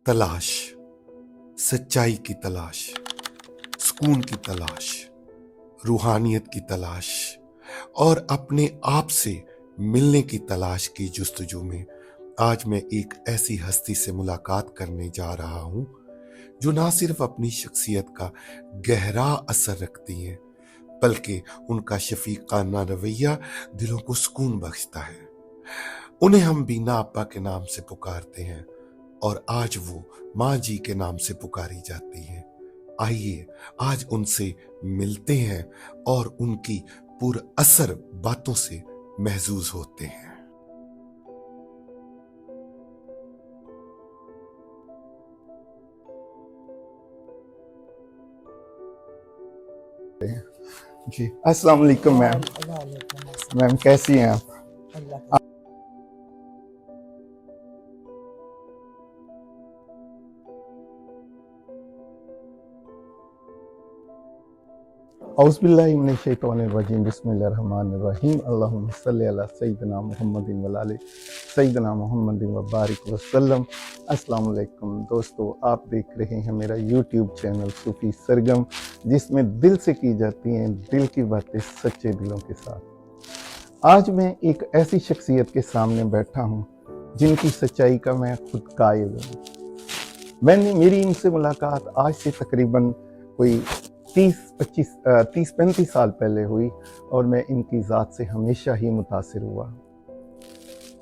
तलाश, सच्चाई की तलाश, सुकून की तलाश, रूहानियत की तलाश और अपने आप से मिलने की तलाश की जुस्तजू में आज मैं एक ऐसी हस्ती से मुलाकात करने जा रहा हूं जो ना सिर्फ अपनी शख्सियत का गहरा असर रखती हैं बल्कि उनका शफीकाना रवैया दिलों को सुकून बख्शता है। उन्हें हम बीना अब्बा के नाम से पुकारते हैं और आज वो माँ जी के नाम से पुकारी जाती हैं। आइए आज उनसे मिलते हैं और उनकी पुरअसर बातों से महजूज होते हैं। जी अस्सलाम वालेकुम मैम। मैम कैसी हैं आप? औज़ुबिल्लाहि मिनश्शैतानिर्रजीम बिस्मिल्लाहिर्रहमानिर्रहीम अल्लाहुम्मा सल्लि अला सय्यिदिना मुहम्मदिन व अला सय्यिदिना मुहम्मदिन व बारिक वसल्लम। अस्सलाम वालेकुम दोस्तों, आप देख रहे हैं मेरा यूट्यूब चैनल सूफी सरगम, जिसमें दिल से की जाती हैं दिल की बातें सच्चे दिलों के साथ। आज मैं एक ऐसी शख्सियत के सामने बैठा हूँ जिनकी सच्चाई का मैं खुद कायल हूँ। मेरी इनसे मुलाकात आज से तकरीबन कोई 30-35 साल पहले हुई और मैं इनकी ज़ात से हमेशा ही मुतासिर हुआ।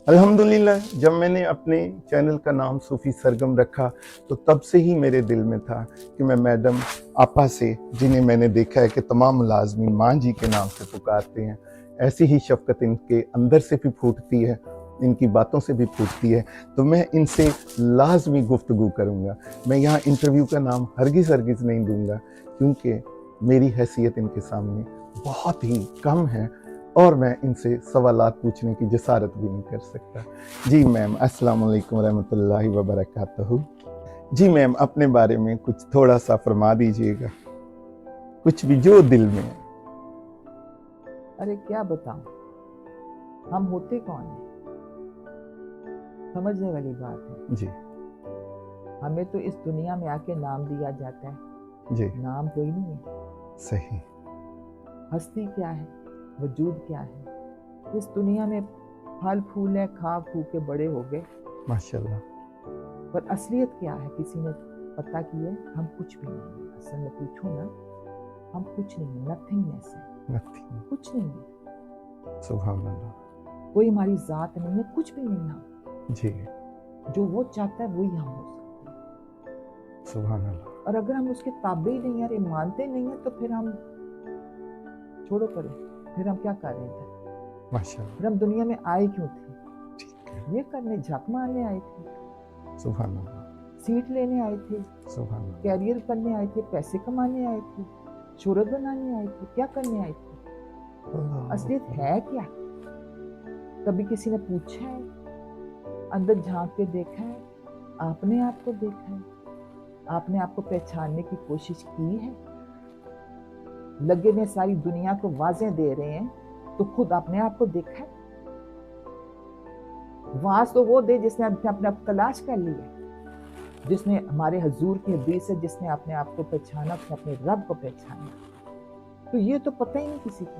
अल्हम्दुलिल्लाह, जब मैंने अपने चैनल का नाम सूफ़ी सरगम रखा तो तब से ही मेरे दिल में था कि मैं मैडम आपा से, जिन्हें मैंने देखा है कि तमाम मुलाजमीन माँ जी के नाम से पुकारते हैं, ऐसी ही शफ़क़त इनके अंदर से भी फूटती है, इनकी बातों से भी फूटती है, तो मैं इनसे लाजमी गुफ्तगू करूँगा। मैं यहाँ इंटरव्यू का नाम हरगिज़ नहीं दूँगा, क्योंकि मेरी हैसियत इनके सामने बहुत ही कम है और मैं इनसे सवालात पूछने की जसारत भी नहीं कर सकता। जी मैम, अस्सलाम वालेकुम रहमतुल्लाहि व बरकातहू। जी मैम, अपने बारे में कुछ थोड़ा सा फरमा दीजिएगा, कुछ भी जो दिल में है। अरे क्या बताऊं, हम होते कौन हैं, समझने वाली बात है। जी हमें तो इस दुनिया में आके नाम दिया जाता है, जी नाम कोई नहीं है। सही। हस्ती क्या है, वजूद क्या है, इस दुनिया में फल फूल है, खा फू के बड़े हो गए, माशाल्लाह। पर असलियत क्या है किसी ने पता की है? हम कुछ भी नहीं है। असल में पूछो ना, हम कुछ नहीं है, नथिंगनेस है, नथिंग। कुछ नहीं है। सुभान अल्लाह। कोई हमारी जात नहीं है, कुछ भी नहीं हम। जी जो वो चाहता है वही हम हो सकते हैं। सुभान अल्लाह। और अगर हम उसके ताबे ही नहीं है, मानते नहीं है, तो फिर हम छोड़ो करें, फिर हम क्या कर रहे थे? माशाल्लाह। फिर हम दुनिया में आए क्यों थे? ठीक है। ये करने, झक मारने आए थे, सुभान अल्लाह। सीट लेने आए थे, सुभान अल्लाह। कैरियर करने आए थे, पैसे कमाने आए थे, शोहरत बनाने आए थे, क्या करने आए थे? असलियत है क्या? कभी किसी ने पूछा है? अंदर झांक के देखा है? आपने आपको देखा है? आपने आपको पहचानने की कोशिश की है? लगे ने सारी दुनिया को वाज़ें दे रहे हैं, तो खुद अपने आप को देखा है? वाज तो वो दे जिसने अपने आप तलाश कर लिया, जिसने हमारे हजूर की हदीस है, जिसने अपने आप को पहचाना, अपने रब को पहचाना। तो ये तो पता ही नहीं किसी को।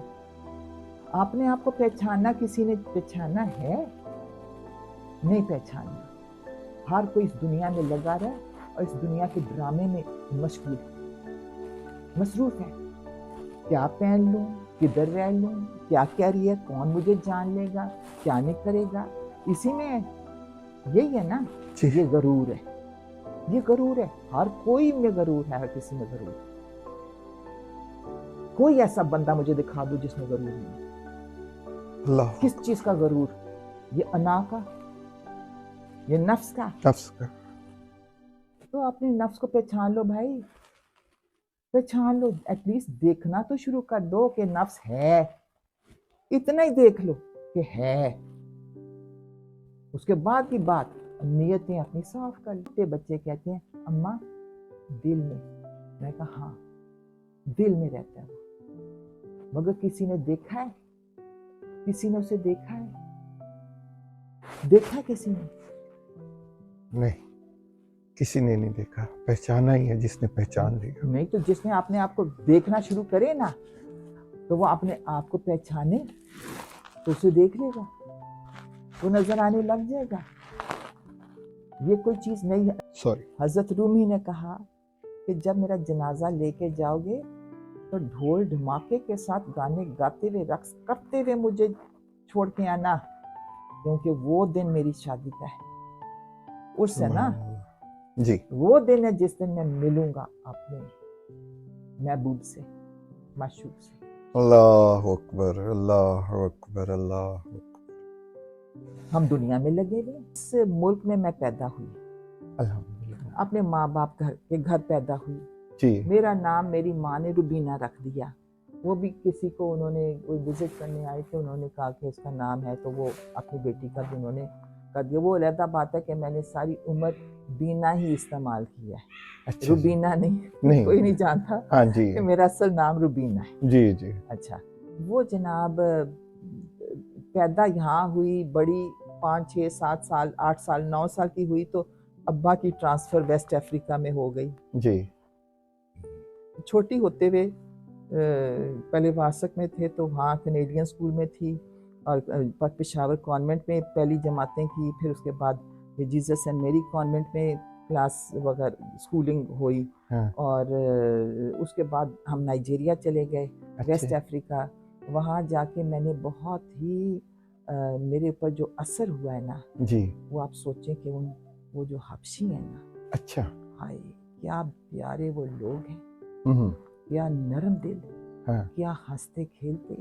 आपने आपको पहचाना, किसी ने पहचाना है? नहीं पहचाना। हर कोई इस दुनिया में लगा रहा है और इस दुनिया के ड्रामे में मसरूफ है। क्या पहन लूं, किधर रह लूं, क्या कैरियर, कौन मुझे जान लेगा, क्या नहीं करेगा, इसी में यही है ना। ये गरूर है, ये गरूर है। हर कोई में गरूर है, हर किसी में गरूर है। कोई ऐसा बंदा मुझे दिखा दो जिसमें गरूर नहीं। अल्लाह। किस चीज का गरूर? ये अना का, ये नफ्स का। नफ्स का। तो अपने नफ्स को पहचान लो भाई, पहचान लो। एटलीस्ट देखना तो शुरू कर दो कि नफ्स है, इतना ही देख लो कि है। उसके बाद की बात, नियतें अपनी साफ कर लो। बच्चे कहते हैं अम्मा दिल में, मैं कहा हाँ दिल में रहता है वो, मगर किसी ने देखा है? किसी ने उसे देखा है? देखा किसी ने? नहीं। किसी ने नहीं देखा, पहचाना ही है जिसने पहचान लिया। नहीं तो जिसने अपने आप को देखना शुरू करे ना, तो वो अपने आप को पहचाने तो उसे देख लेगा, वो नजर आने लग जाएगा। ये कोई चीज नहीं है। सॉरी। हजरत रूमी ने कहा कि जब मेरा जनाजा लेके जाओगे तो ढोल धमाके के साथ गाने गाते हुए, रक्स करते हुए मुझे छोड़ के आना, क्योंकि वो दिन मेरी शादी का है। उससे ना, जी, वो दिन है जिस दिन मैं मिलूंगा अपने महबूब से, माशूक से। अल्लाह अकबर, अल्लाह अकबर, अल्लाह अकबर। हम दुनिया में लगे हुए, इस मुल्क में मैं पैदा हुई, अल्हम्दुलिल्लाह। अपने माँ बाप के घर पैदा हुई। जी, मेरा नाम मेरी माँ ने रुबीना रख दिया। वो भी किसी को उन्होंने कोई विजिट करने आए थे, उन्होंने कहा कि इसका नाम है, तो वो अपनी बेटी का भी उन्होंने कर दिया। वो अलहदा बात है कि मैंने सारी उम्र बीना ही इस्तेमाल किया है, अच्छा। रुबीना नहीं। नहीं, कोई नहीं जानता हाँ जी, कि मेरा असल नाम रुबीना है। जी जी। अच्छा, वो जनाब पैदा यहाँ हुई, बड़ी 5 6 7 साल 8 साल 9 साल की हुई तो अब्बा की ट्रांसफ़र वेस्ट अफ्रीका में हो गई। जी, छोटी होते हुए पहले वासक में थे तो वहाँ कैनेडियन स्कूल में थी, और पेशावर कॉन्वेंट में पहली जमातें की, फिर उसके बाद जीसस एंड मेरी कॉन्वेंट में क्लास वगैरह स्कूलिंग हुई। हाँ, और उसके बाद हम नाइजीरिया चले गए, वेस्ट अच्छे, अफ्रीका। वहाँ जाके मैंने बहुत ही मेरे ऊपर जो असर हुआ है ना, जी, वो आप सोचें कि वो जो हबशी है ना, अच्छा, हाय क्या प्यारे वो लोग हैं, हम्म, क्या नरम दिल, हाँ, क्या हंसते खेलते,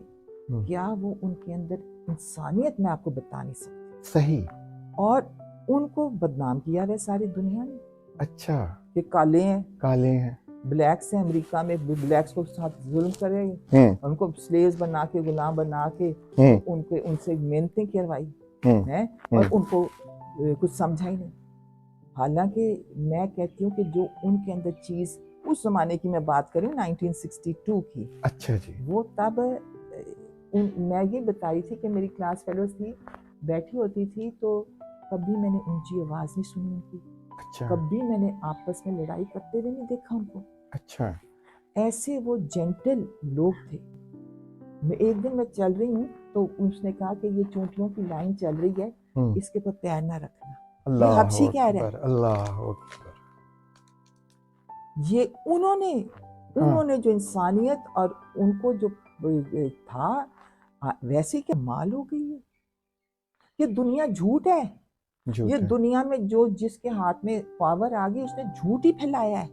हम्म, क्या वो उनके अंदर इंसानियत मैं आपको बता नहीं सकती। सही, और उनको बदनाम किया है सारी दुनिया ने अच्छा, कि काले हैं, काले हैं, ब्लैक्स हैं, अमेरिका में ब्लैक्स को साथ जुल्म करे, उनको स्लेव्स बना के, गुलाम बना के उनके उनसे मिन्नतें करवाई हैं, और उनको कुछ समझा ही नहीं। हालांकि मैं कहती हूँ कि जो उनके अंदर चीज़, उस जमाने की मैं बात करूँ 1962 की, अच्छा जी, वो तब मैं ये बताई थी कि मेरी क्लास फेलोज थी, बैठी होती थी, तो कभी मैंने ऊंची आवाज़ नहीं सुनी उनकी, अच्छा, कभी मैंने आपस में लड़ाई करते हुए नहीं देखा उनको। अच्छा, ऐसे वो जेंटल लोग थे। एक दिन मैं चल रही हूँ तो उसने कहा कि ये चूंटियों की लाइन चल रही है, इसके पर पैर ना रखना। ये अल्लाह हबशी कह रहा है। अकबर, अल्लाह अकबर। ये उन्होंने जो इंसानियत और उनको जो था, वैसे क्या माल हो गई है। ये दुनिया झूठ है। ये दुनिया में जो जिसके हाथ में पावर आ गई, उसने झूठ ही फैलाया है,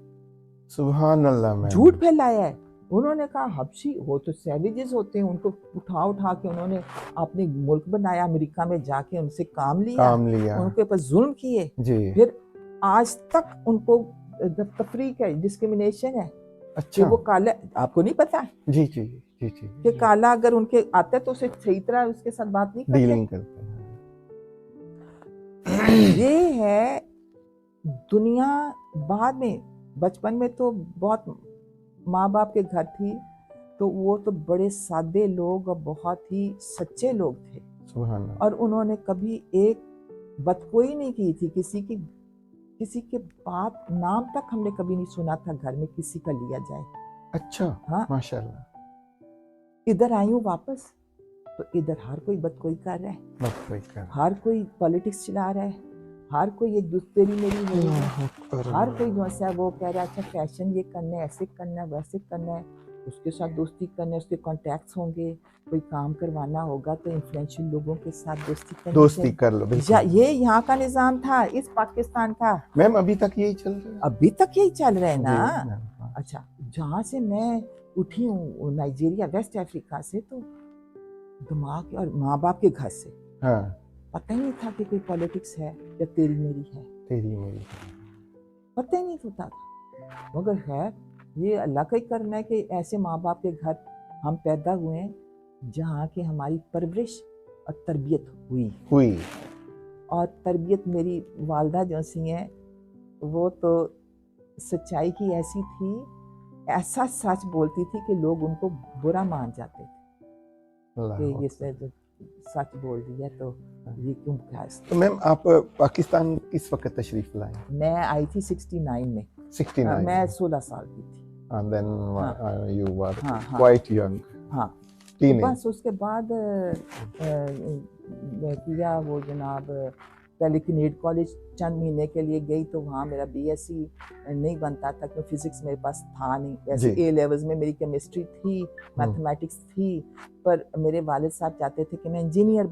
सुभान अल्लाह मैम, झूठ फैलाया है। उन्होंने कहा हबशी, वो तो सैवेजेस होते हैं, उनको उठा उठा के उन्होंने अपने मुल्क बनाया, अमेरिका में जाके उनसे काम लिया, उनके ऊपर जुल्म किए। फिर आज तक उनको तफरीक है, डिस्क्रिमिनेशन है। अच्छा, कि वो काला, आपको नहीं पता जी जी जी जी कि काला अगर उनके आता है तो उसे सही तरह उसके साथ बात नहीं करते। डीलिंग करते हैं। ये है दुनिया। बाद में बचपन में तो बहुत माँ बाप के घर थी, तो वो तो बड़े सादे लोग और बहुत ही सच्चे लोग थे, सुभान अल्लाह। और उन्होंने कभी एक बदकोई नहीं की थी। किसी के बाप नाम तक हमने कभी नहीं सुना था घर में किसी का लिया जाए। अच्छा, हाँ, माशाल्लाह। इधर आई हूँ वापस, तो इधर हर कोई बदकोई कर रहा है, बस वही कर। हर कोई पॉलिटिक्स चला रहा है, हर कोई एक दूसरे मेरी हो रही है, हर कोई जो है वो कह रहा है अच्छा फैशन ये करना है, ऐसे करना है, वैसे करना है, उसके साथ दोस्ती करना है, उसके कॉन्टैक्ट्स होंगे, कोई काम करवाना होगा तो इन्फ्लुएंशियल लोगों के साथ दोस्ती कर लो, बिल्कुल। ये यहाँ का निज़ाम था, इस पाकिस्तान का। मैम अभी तक यही चल रहा है? अभी तक यही चल रहा है जी, ना। हाँ। अच्छा, जहाँ से मैं उठी हूँ नाइजीरिया, वेस्ट अफ्रीका से, तो दिमाग और माँ बाप के घर से हाँ, पता ही नहीं था कि कोई पॉलिटिक्स है या तेरी मेरी है, तेरी मेरी। पता ही नहीं होता था। मगर है ये अल्लाह का ही करना है कि ऐसे माँ बाप के घर हम पैदा हुए हैं जहाँ की हमारी परवरिश और तरबियत हुई। और तरबियत मेरी वालदा जो सी हैं, वो तो सच्चाई की ऐसी थी, ऐसा सच बोलती थी कि लोग उनको बुरा मान जाते थे कि ये सच बोल दिया तो ये क्यों खास। तो मैम आप पाकिस्तान किस वक्त तशरीफ लाए? मैं आई थी 69 में। 69 मैं 16 साल की थी। and then you were हाँ, हाँ। quite young, हाँ, तो teenage. बस उसके बाद मैं किया वो जनाब पहले किनेड कॉलेज चंद महीने के लिए गई, तो वहाँ मेरा बीएससी नहीं बनता था क्योंकि फिजिक्स मेरे पास था नहीं। वैसे जी। ए लेवल्स में मेरी केमिस्ट्री थी, मैथमेटिक्स थी, पर मेरे वालिद साहब चाहते थे कि मैं इंजीनियर